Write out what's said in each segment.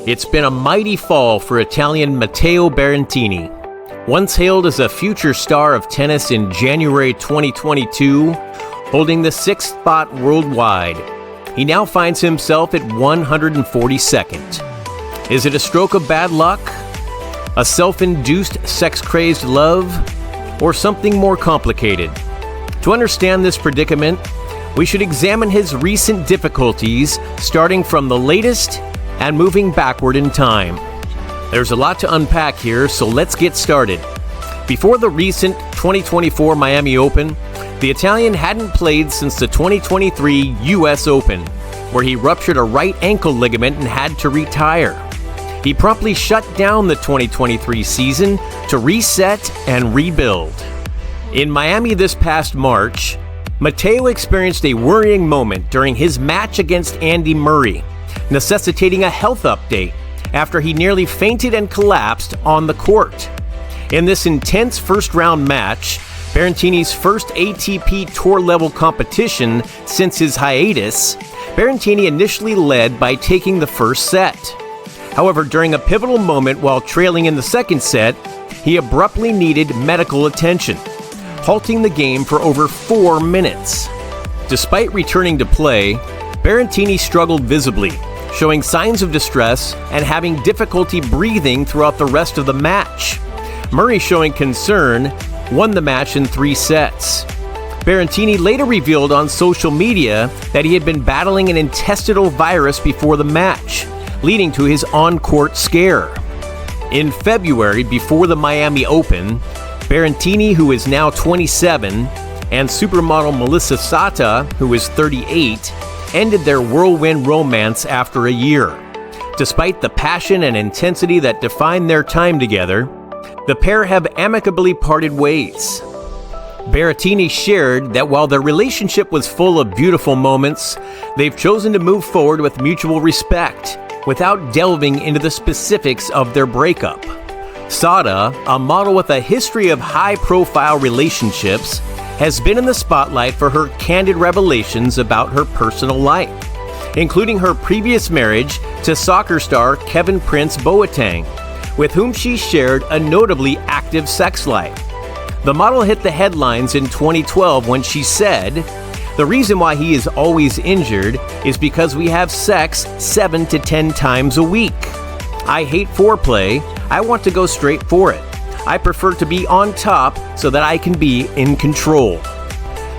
It's been a mighty fall for Italian Matteo Berrettini. Once hailed as a future star of tennis in January 2022, holding the 6th spot worldwide, he now finds himself at 142nd. Is it a stroke of bad luck? A self-induced sex-crazed love? Or something more complicated? To understand this predicament, we should examine his recent difficulties, starting from the latest and moving backward in time. There's a lot to unpack here, so let's get started. Before the recent 2024 Miami Open, the Italian hadn't played since the 2023 US Open, where he ruptured a right ankle ligament and had to retire. He promptly shut down the 2023 season to reset and rebuild. In Miami this past March, Matteo experienced a worrying moment during his match against Andy Murray, necessitating a health update after he nearly fainted and collapsed on the court. In this intense first-round match, Berrettini's first ATP Tour-level competition since his hiatus, Berrettini initially led by taking the first set. However, during a pivotal moment while trailing in the second set, he abruptly needed medical attention, halting the game for over 4 minutes. Despite returning to play, Berrettini struggled visibly, showing signs of distress and having difficulty breathing throughout the rest of the match. Murray, showing concern, won the match in 3 sets. Berrettini later revealed on social media that he had been battling an intestinal virus before the match, leading to his on-court scare. In February, before the Miami Open, Berrettini, who is now 27, and supermodel Melissa Sata, who is 38, ended their whirlwind romance after a year. Despite the passion and intensity that defined their time together, the pair have amicably parted ways. Berrettini shared that while their relationship was full of beautiful moments, they've chosen to move forward with mutual respect, without delving into the specifics of their breakup. Sata, a model with a history of high-profile relationships, has been in the spotlight for her candid revelations about her personal life, including her previous marriage to soccer star Kevin Prince Boateng, with whom she shared a notably active sex life. The model hit the headlines in 2012 when she said, "The reason why he is always injured is because we have sex 7 to 10 times a week. I hate foreplay. I want to go straight for it. I prefer to be on top so that I can be in control."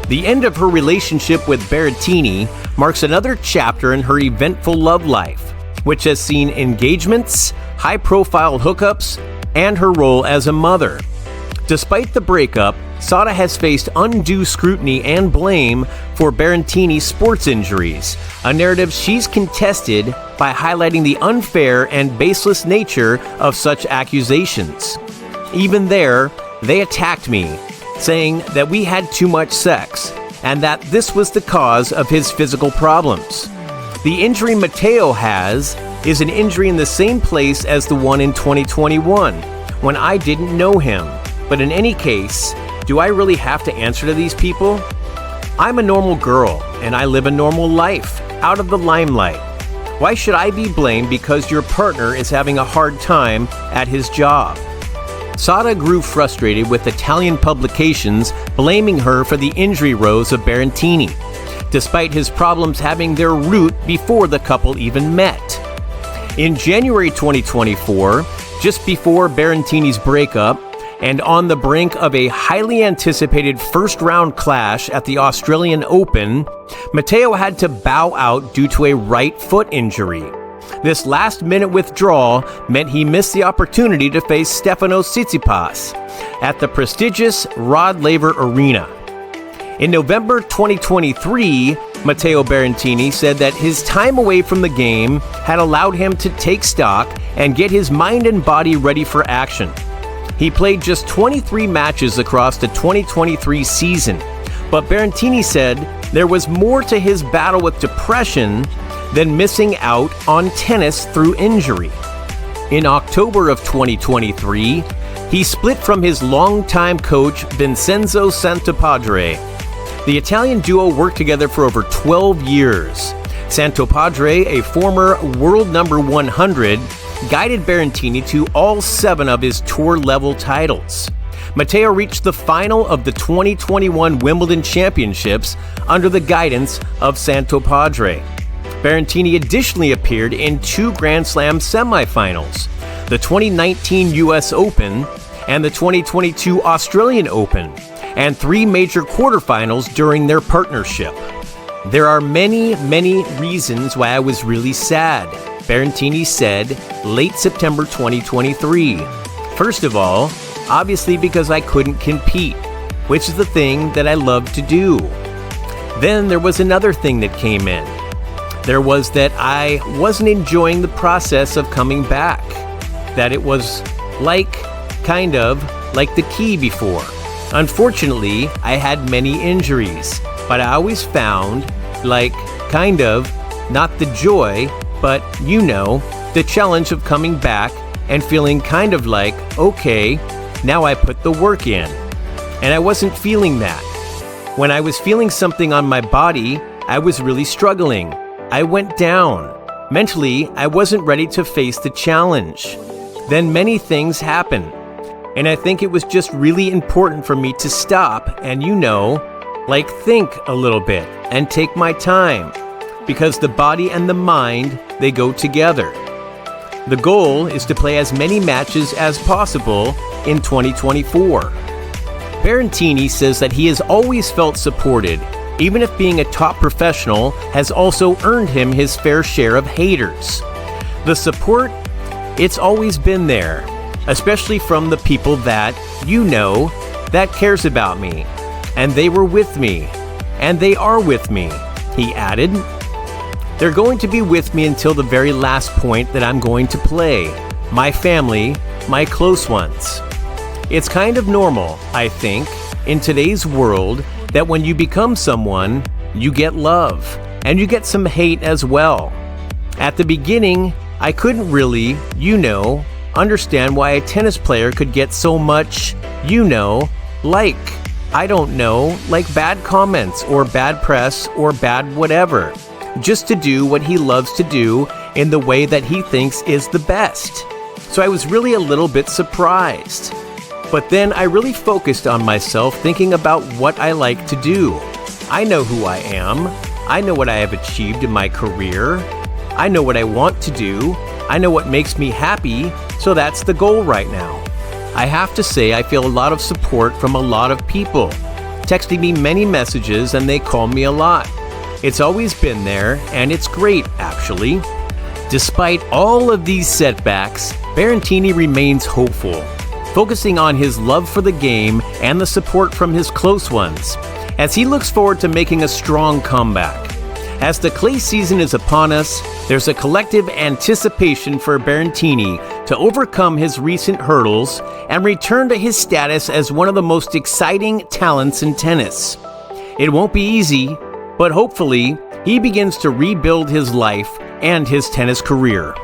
The end of her relationship with Berrettini marks another chapter in her eventful love life, which has seen engagements, high-profile hookups, and her role as a mother. Despite the breakup, Sata has faced undue scrutiny and blame for Berrettini's sports injuries, a narrative she's contested by highlighting the unfair and baseless nature of such accusations. Even there, they attacked me, saying that we had too much sex, and that this was the cause of his physical problems. The injury Matteo has is an injury in the same place as the one in 2021, when I didn't know him. But in any case, do I really have to answer to these people? I'm a normal girl, and I live a normal life, out of the limelight. Why should I be blamed because your partner is having a hard time at his job? Sata grew frustrated with Italian publications blaming her for the injury woes of Berrettini, despite his problems having their root before the couple even met. In January 2024, just before Berrettini's breakup, and on the brink of a highly anticipated first-round clash at the Australian Open, Matteo had to bow out due to a right foot injury. This last-minute withdrawal meant he missed the opportunity to face Stefanos Tsitsipas at the prestigious Rod Laver Arena. In November 2023, Matteo Berrettini said that his time away from the game had allowed him to take stock and get his mind and body ready for action. He played just 23 matches across the 2023 season, but Berrettini said there was more to his battle with depression than missing out on tennis through injury. In October of 2023, he split from his longtime coach Vincenzo Santopadre. The Italian duo worked together for over 12 years. Santopadre, a former world number 100, guided Berrettini to all 7 of his tour-level titles. Matteo reached the final of the 2021 Wimbledon Championships under the guidance of Santopadre. Berrettini additionally appeared in 2 Grand Slam semifinals, the 2019 US Open and the 2022 Australian Open, and 3 major quarterfinals during their partnership. There are many reasons why I was really sad, Berrettini said late September 2023. First of all, obviously because I couldn't compete, which is the thing that I love to do. Then there was another thing that came in. There was that I wasn't enjoying the process of coming back. That it was kind of like the key before. Unfortunately, I had many injuries, but I always found not the joy, but the challenge of coming back and feeling okay, now I put the work in. And I wasn't feeling that. When I was feeling something on my body, I was really struggling. I went down. Mentally, I wasn't ready to face the challenge. Then many things happened. And I think it was just really important for me to stop and, think a little bit and take my time. Because the body and the mind, they go together. The goal is to play as many matches as possible in 2024. Berrettini says that he has always felt supported, even if being a top professional has also earned him his fair share of haters. The support, it's always been there, especially from the people that, that cares about me. And they were with me, and they are with me, he added. They're going to be with me until the very last point that I'm going to play. My family, my close ones. It's kind of normal, I think, in today's world that when you become someone, you get love, and you get some hate as well. At the beginning, I couldn't really, understand why a tennis player could get so much, bad comments or bad press or bad whatever, just to do what he loves to do in the way that he thinks is the best. So I was really a little bit surprised. But then I really focused on myself, thinking about what I like to do. I know who I am. I know what I have achieved in my career. I know what I want to do. I know what makes me happy, so that's the goal right now. I have to say I feel a lot of support from a lot of people, texting me many messages, and they call me a lot. It's always been there, and it's great, actually. Despite all of these setbacks, Berrettini remains hopeful, focusing on his love for the game and the support from his close ones, as he looks forward to making a strong comeback. As the clay season is upon us, there's a collective anticipation for Berrettini to overcome his recent hurdles and return to his status as one of the most exciting talents in tennis. It won't be easy, but hopefully he begins to rebuild his life and his tennis career.